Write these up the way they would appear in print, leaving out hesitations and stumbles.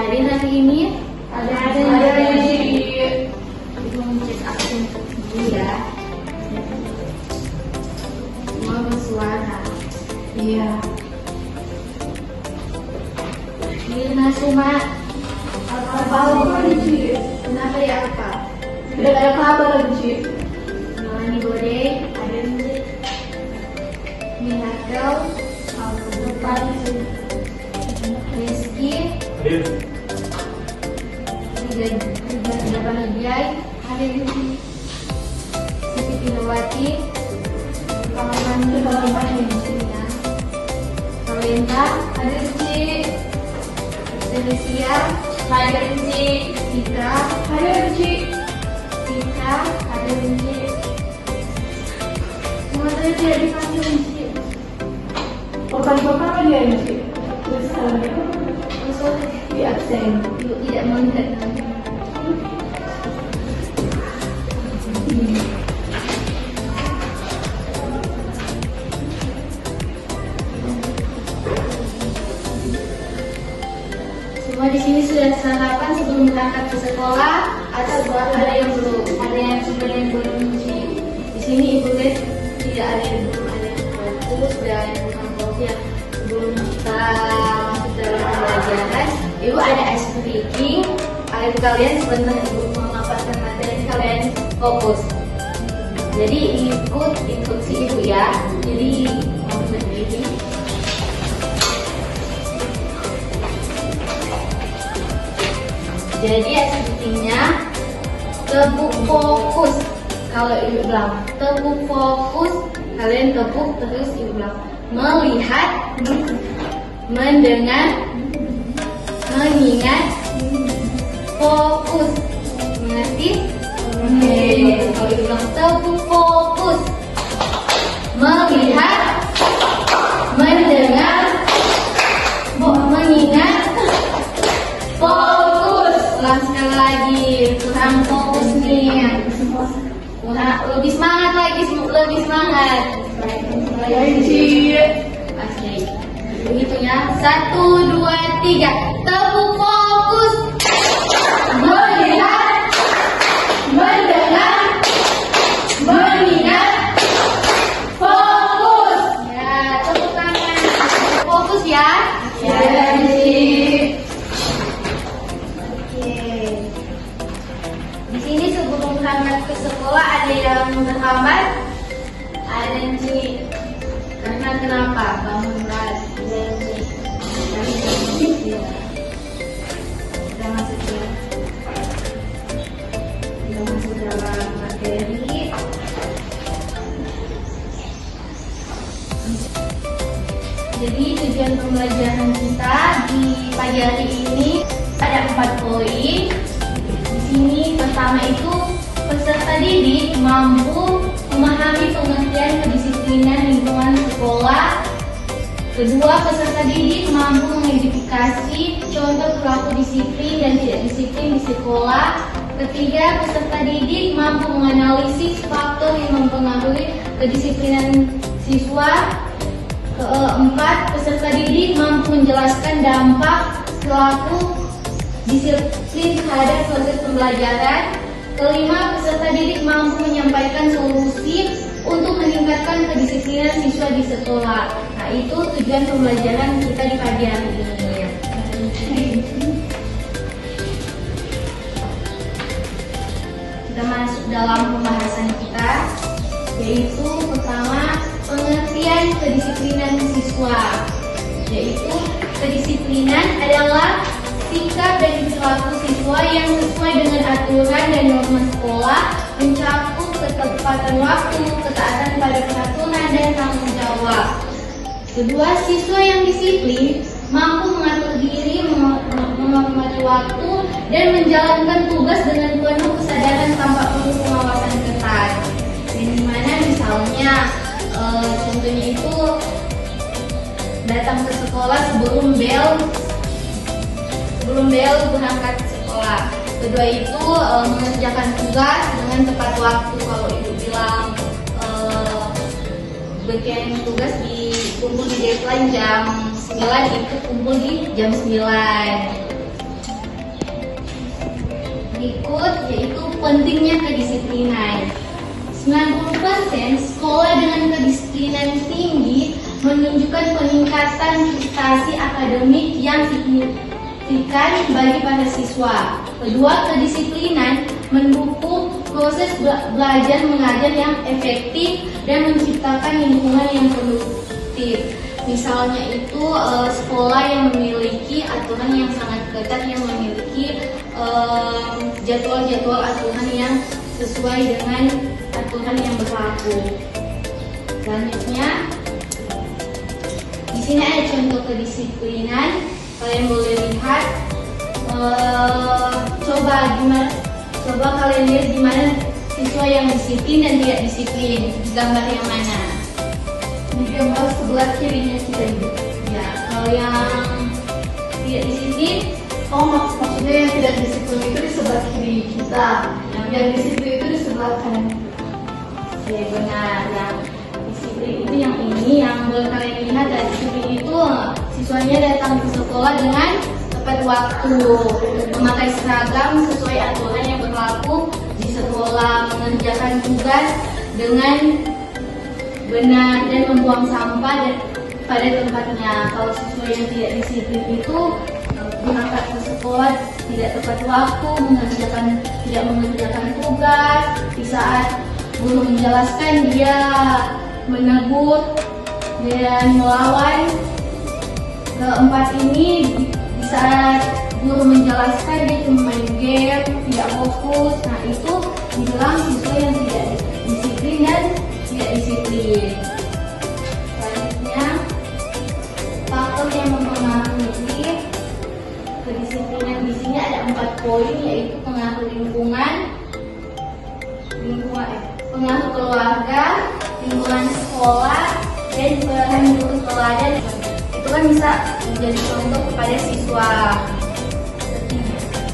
Hadir hari ini? Ada. Ibu mencet akun dulu ya. Semua bersuara. Iya. Mirna Suma. Apa Ci? Kenapa ya apa? Udah kayak kabar lagi Ci. Nolani Bode. Hadir Minakel. Depan Rizky. Hadir. Tiga Bahagiai. Hadir Siti Pinawati. Kawan ya. Kalenda. ada Ci. Felicia. Ada Ci. Tika. Ada Ci. Tika. Hadir Semua tadi dia dipanggil Ci. Bapak apa dia Ci? Usul Di absen. Ibu tidak melihat nanti. Semua di sini sudah sarapan sebelum berangkat ke sekolah atau ada yang belum? Ada yang sudah yang belum cuci. Di sini Ibu lihat tidak ada yang belum, ada yang fokus dan bukan fokus yang belum kita masuk dalam pembelajaran. Ibu ada ice breaking agar kalian sebentar Ibu memaparkan materi kalian fokus. Jadi ikut instruksi Ibu ya. Jadi maksud ini. Jadi activity-nya tepuk fokus. Kalau Ibu bilang tepuk fokus, kalian tepuk terus Ibu bilang melihat, mendengar, mengingat, fokus. Mengerti? Oke. Kalau Ibu bilang tepuk fokus, melihat, mendengar, mengingat, fokus. Ulang sekali lagi, kurang fokus nih. Lebih semangat lagi, lebih semangat. Ci. Oke, begitu ya. 1, 2, 3. Tepuk fokus. Melihat, mendengar, mengingat, fokus. Ya, tepuk tangan. Fokus ya. Ya Ci. Di sini sebelum berangkat ke sekolah ada yang terhambat, ada yang Ci. Karena kenapa? Bangun berat. Kita masuk ya. Kita masuk dalam materi. Jadi tujuan pembelajaran kita di pagi hari ini ada 4 poin. Di sini pertama itu peserta didik mampu memahami pengertian kedisiplinan lingkungan sekolah. Kedua, peserta didik mampu mengidentifikasi contoh perilaku disiplin dan tidak disiplin di sekolah. Ketiga, peserta didik mampu menganalisis faktor yang mempengaruhi kedisiplinan siswa. Keempat, peserta didik mampu menjelaskan dampak perilaku disiplin terhadap proses pembelajaran. Kelima, peserta didik mampu menyampaikan solusi untuk meningkatkan kedisiplinan siswa di sekolah. Nah, itu tujuan pembelajaran kita di pagi hari ini. Kita masuk dalam pembahasan kita, yaitu pertama, pengertian kedisiplinan siswa. Yaitu kedisiplinan adalah sikap dan perilaku siswa yang sesuai dengan aturan dan norma sekolah, mencakup ketepatan waktu, ketaatan pada peraturan, dan tanggung jawab. Kedua, siswa yang disiplin mampu mengatur diri, menghormati waktu, dan menjalankan tugas dengan penuh kesadaran tanpa perlu pengawasan ketat. Yang dimana misalnya, contohnya itu datang ke sekolah sebelum bel berangkat sekolah. Kedua itu mengerjakan tugas dengan tepat waktu. Kalau ibu bilang bagian tugas dikumpul di deadline jam 9, itu kumpul di jam 9. Berikut yaitu pentingnya kedisiplinan. 90% sekolah dengan kedisiplinan tinggi menunjukkan peningkatan prestasi akademik yang signifikan bagi para siswa. Kedua, kedisiplinan mendukung proses belajar mengajar yang efektif dan menciptakan lingkungan yang produktif. Misalnya itu sekolah yang memiliki aturan yang sangat ketat, yang memiliki jadwal-jadwal aturan yang sesuai dengan aturan yang berlaku. Selanjutnya, di sini ada contoh kedisiplinan. Kalian boleh lihat. Coba kalian lihat gimana siswa yang disiplin dan tidak disiplin. Di gambar yang mana? Di gambar sebelah kirinya kita ini. Ya, kalau yang tidak disiplin, Maksudnya yang tidak disiplin itu di sebelah kiri kita. Yang disiplin itu di sebelah kanan. ya benar. Yang disiplin itu yang ini, yang boleh kalian lihat dari disiplin itu siswanya datang ke sekolah dengan tepat waktu, memakai seragam sesuai aturan yang berlaku di sekolah, mengerjakan tugas dengan benar dan membuang sampah pada tempatnya. Kalau siswa yang tidak disiplin itu berangkat ke sekolah tidak tepat waktu, tidak mengerjakan tugas, di saat guru menjelaskan dia menegur dan melawan. Keempat ini di saat guru menjelaskan dia cuma main game, tidak fokus. Nah, itu dibilang siswa yang tidak disiplin dan tidak disiplin. Selanjutnya, faktor yang mempengaruhi kedisiplinan di sini ada 4 poin, yaitu pengaruh lingkungan, pengaruh keluarga, lingkungan sekolah, dan peran guru teladan. Itu kan bisa menjadi contoh kepada siswa.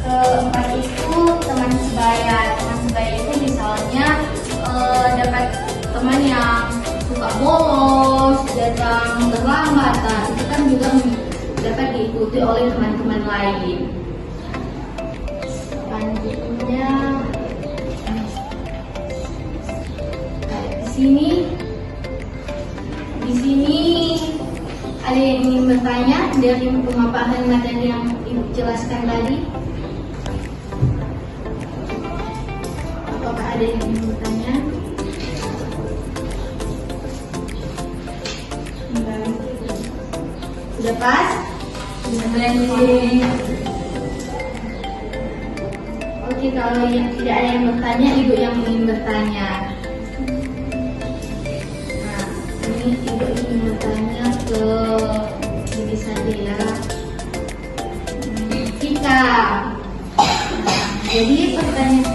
Keempat itu teman sebaya. Teman sebaya itu misalnya dapat teman yang suka bolos, datang terlambat. Nah, itu kan juga dapat diikuti oleh teman-teman lain. Selanjutnya, di sini ada yang ingin bertanya dari pemaparan materi yang Ibu jelaskan tadi? Apakah ada yang ingin bertanya? Sudah pas? Oke, kalau yang tidak ada yang bertanya, Ibu yang ingin bertanya. Nah, ini Ibu ingin bertanya ke diri saja ya. Tika. Nah, jadi pertanyaan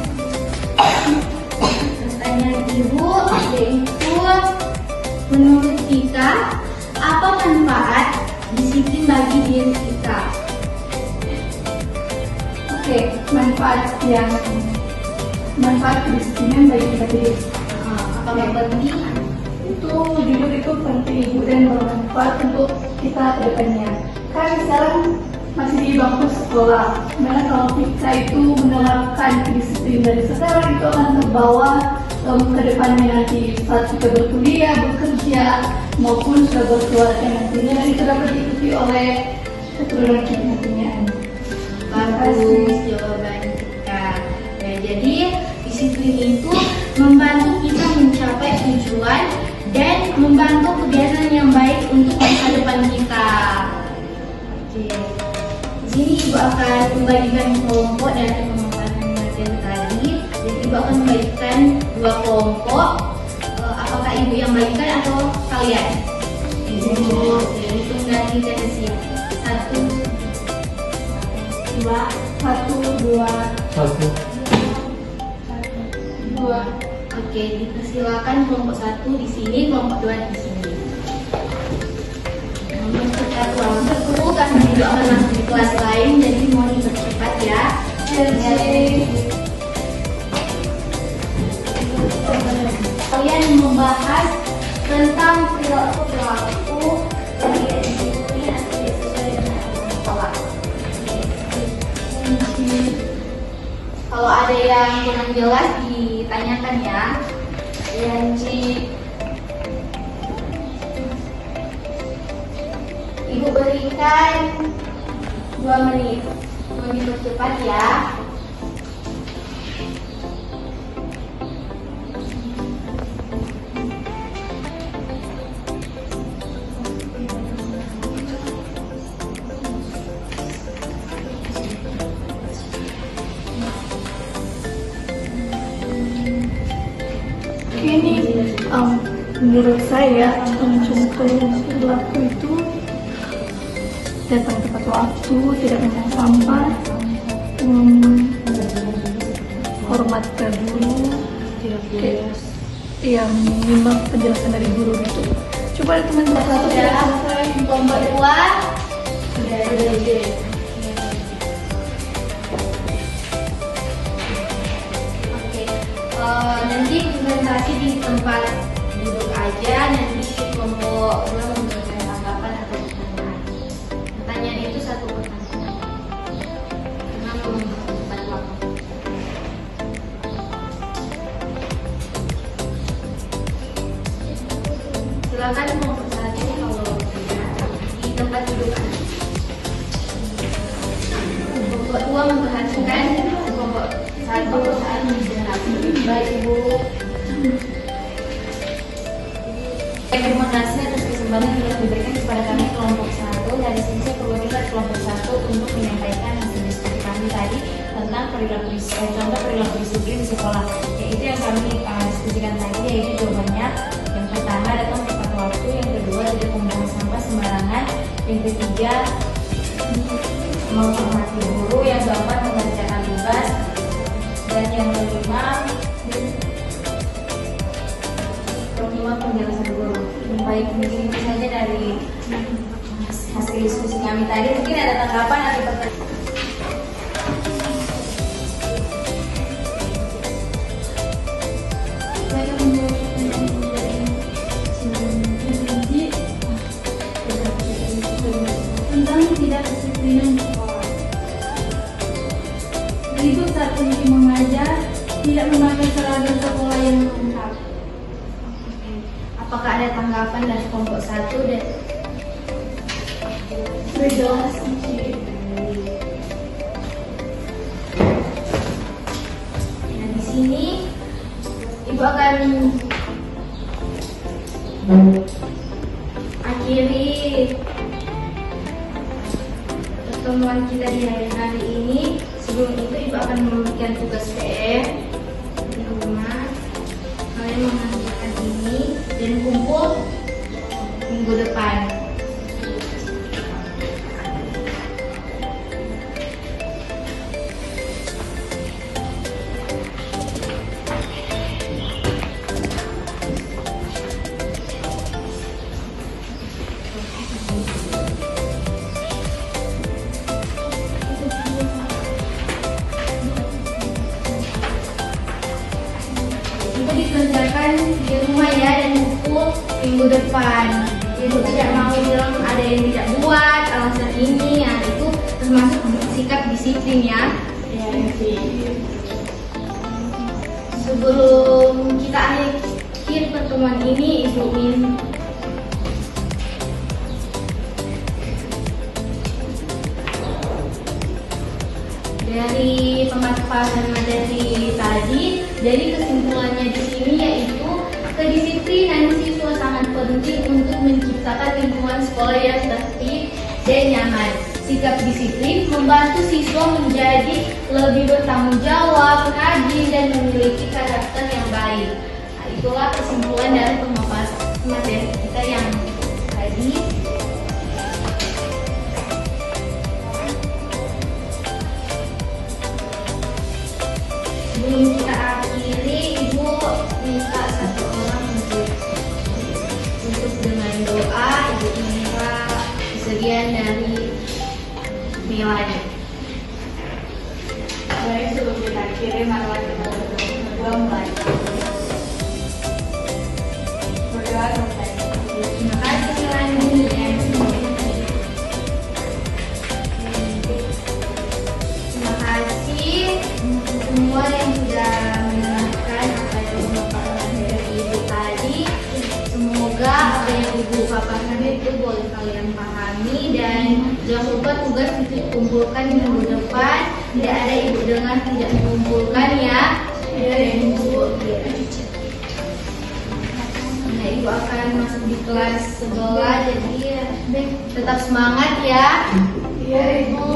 Ibu yaitu, menurut Tika, apa manfaat disiplin bagi diri kita? Oke, manfaat kedisiplinan bagi kita diri. Apakah penting? Itu jujur itu penting dan bermanfaat untuk kita ke depannya. Kan sekarang masih di bangku sekolah. Dimana kalau kita itu menerapkan kedisiplinan dari sekarang, itu akan terbawa ke depannya nanti saat kita berkuliah, bekerja, maupun sudah berkeluarga nantinya, dan itu dapat diikuti oleh keturunan kita nantinya. Bagus jawaban Tika. Ya, jadi disiplin itu membantu kita mencapai tujuan dan membantu kegiatan yang baik untuk masa depan kita. Oke. Di sini Ibu akan membagikan kelompok dari pemaparan materi tadi. Jadi Ibu akan membagikan 2 kelompok. Apakah Ibu yang bagikan atau kalian? Ibu. Itu dari sini. 1, 2, 1, 2. Oke, dipersilakan kelompok 1 di sini, kelompok 2 di sini. Guru karena juga akan masuk di kelas lain, jadi mohon dipercepat ya. Kalian membahas tentang perilaku yang tidak disiplin atau tidak sesuai dengan aturan sekolah. Kalau yang kurang jelas ditanyakan ya. Yanci, Ibu berikan 2 menit. Tolong dipercepat ya. Ini menurut saya contoh yang berlaku itu datang tepat waktu, tidak membuang sampah, hormat ke guru, yang menyimak penjelasan dari guru itu. Coba teman-teman satu Sudah kelompok 2 sudah. Oke, nanti presentasi di tempat duduk aja. Nanti kelompok 2 memberikan tanggapan atau pertanyaan. Pertanyaan itu 1 pertanyaan. Karena membutuhkan waktu. Silakan kelompok 1 kalau tidak di tempat duduk. Kelompok 2 memperhatikan kelompok 1 saat berinteraksi. Baik Ibu. Terima kasih atas kesempatan yang telah diberikan kepada kami kelompok 1. Dari sini saya perwakilan kelompok 1 untuk menyampaikan hasil diskusi kami tadi tentang contoh perilaku disiplin di sekolah. Yaitu yang kami diskusikan tadi, yaitu jawabannya yang pertama datang tepat waktu, yang kedua tidak membuang sampah sembarangan, yang ketiga menghormati guru, yang keempat mengerjakan tugas, dan yang kelima penjelasan guru. Baik, mungkin itu saja dari hasil diskusi kami tadi. Mungkin ada tanggapan atau pertanyaan? tentang tidak disiplinan sekolah. Ibu saat pergi mengajar tidak memakai seragam sekolah yang lengkap. Apakah ada tanggapan dari kelompok 1 dan Berjelas nah, di sini Ibu akan akhiri pertemuan kita di hari ini. Sebelum itu Ibu akan memberikan tugas PR di rumah. Kalian mengerjakan ini dan kumpul minggu depan. Itu dikerjakan di rumah ya, dan kumpul minggu depan. Ibu tidak mau bilang ada yang tidak buat alasan ini, ya itu termasuk sikap disiplin ya. Sebelum kita akhir pertemuan ini, Ibu dari pemaparan materi tadi, jadi kesimpulannya di sini yaitu kedisiplinan siswa sangat penting untuk menciptakan lingkungan sekolah yang tertib dan nyaman. Sikap disiplin membantu siswa menjadi lebih bertanggung jawab, rajin, dan memiliki karakter yang baik. Nah, itulah kesimpulan dari pemaparan materi kita yang tadi. Sebelum kita akhiri, Ibu minta 1 orang untuk dengan doa. Ibu minta kesediaan dari Milani. Baik, sebelum kita akhiri, marilah kita berdua mulai. Berdoa selesai. Terima kasih Milani. Terima kasih semua yang sudah apa yang ibu paparkan itu boleh kalian pahami, dan jangan lupa tugas dikumpulkan di minggu depan. Tidak ada ibu dengar tidak mengumpulkan ya. Iya ibu. Nah, ibu akan masuk di kelas sebelah, jadi tetap semangat ya. Iya ibu.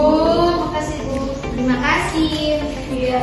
Terima kasih Bu. Terima kasih. Iya.